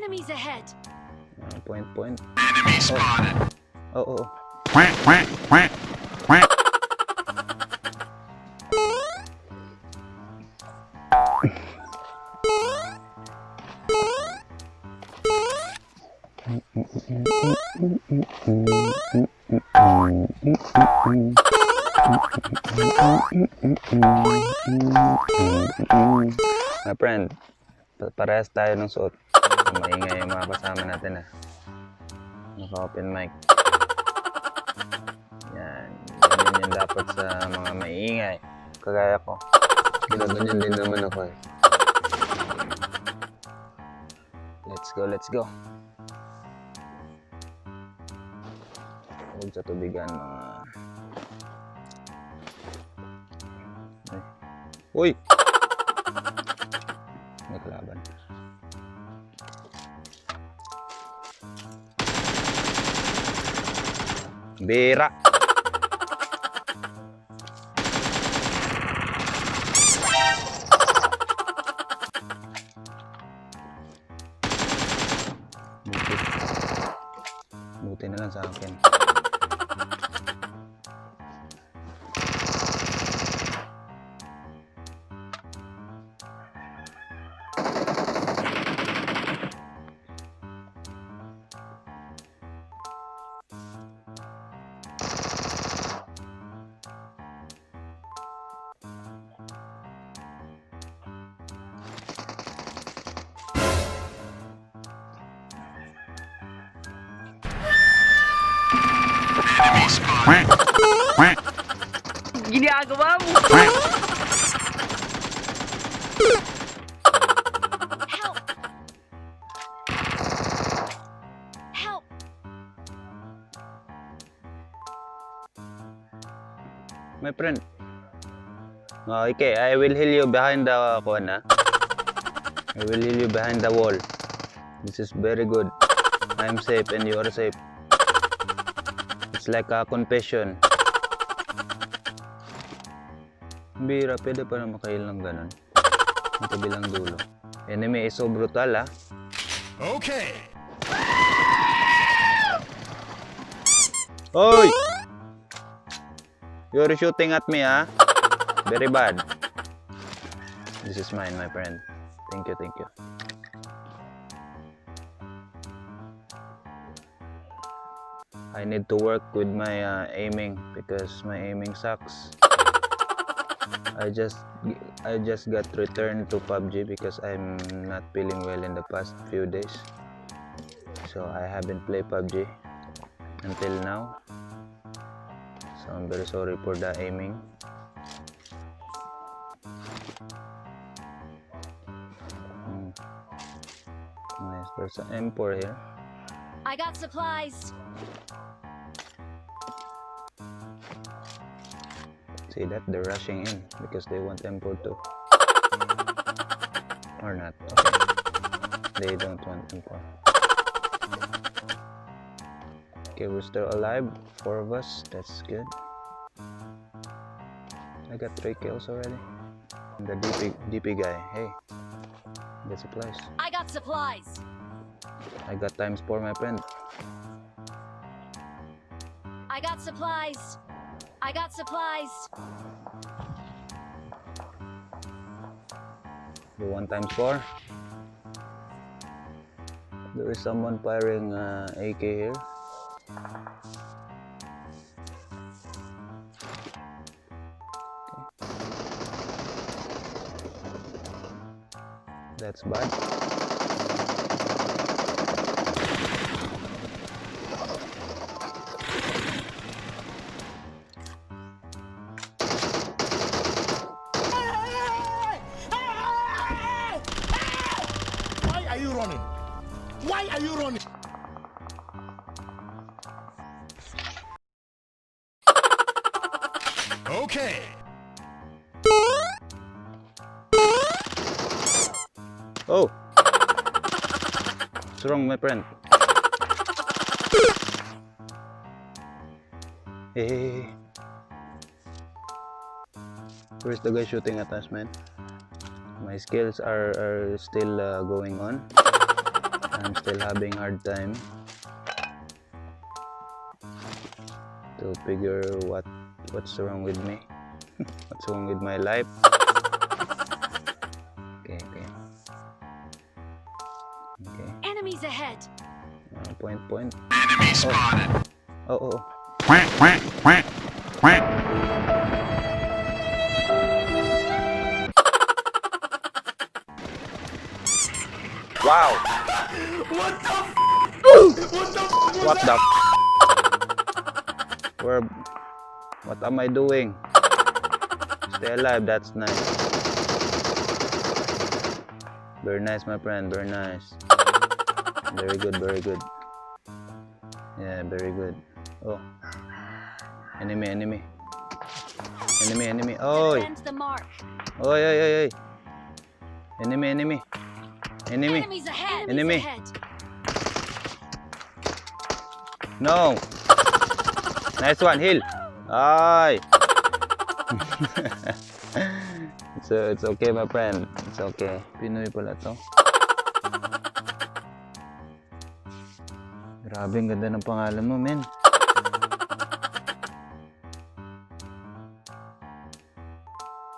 Enemies ahead. Point. Enemy spotted. Oh. Quack, quack, quack, quack. My friend, parehas tayo ng suot. Maingay yung mga kasama natin naka-open mic. Yan yung dapat sa mga maingay. Kagaya ko. Ginaganyan din naman ako Let's go. Huwag sa tubigan mga... Uy! May kalaban. Bira! Buti na lang sa akin. Quack, quack, Ginagawa mo! quack. Help! My friend. Okay, I will heal you behind the corner. I will heal you behind the wall. This is very good. I'm safe and you are safe. It's like a confession. Bira, pwede pa na makail ng ganun. Ang kabilang dulo. Enemy is so brutal Okay. Hoy! You're shooting at me Very bad. This is mine, my friend. Thank you. I need to work with my aiming because my aiming sucks. I just got returned to PUBG because I'm not feeling well in the past few days. So I haven't played PUBG until now. So I'm very sorry for the aiming. Nice, there's an M4 here. I got supplies. See that? They're rushing in because they want M4 too. Or not. Okay. They don't want M4. Okay, we're still alive. 4 of us. That's good. I got 3 kills already. And the DP guy. Hey. Get supplies. I got supplies. I got ×4, my friend. I got supplies. I got supplies. You want ×4? There is someone firing AK here. Okay. That's bad. Why are you running? Okay. Oh! What's wrong, my friend? Hey. Where's the guy shooting at us, man? My skills are still going on. I'm still having hard time to figure what's wrong with me. What's wrong with my life? Okay. Enemies ahead. Point. Enemy spotted. Oh. Quack, quack, quack, quack. Wow! What the f? What the f? What am I doing? Stay alive, that's nice. Very nice, my friend, very nice. Very good. Yeah, very good. Oh. Enemy. Oi! Defend the mark. Oi. Enemy. Enemies ahead. Enemy. Enemies ahead. No! Nice one, heal! Ay! It's okay, my friend. It's okay. Pinoy pala to. Grabe, ang ganda ng pangalan mo, men.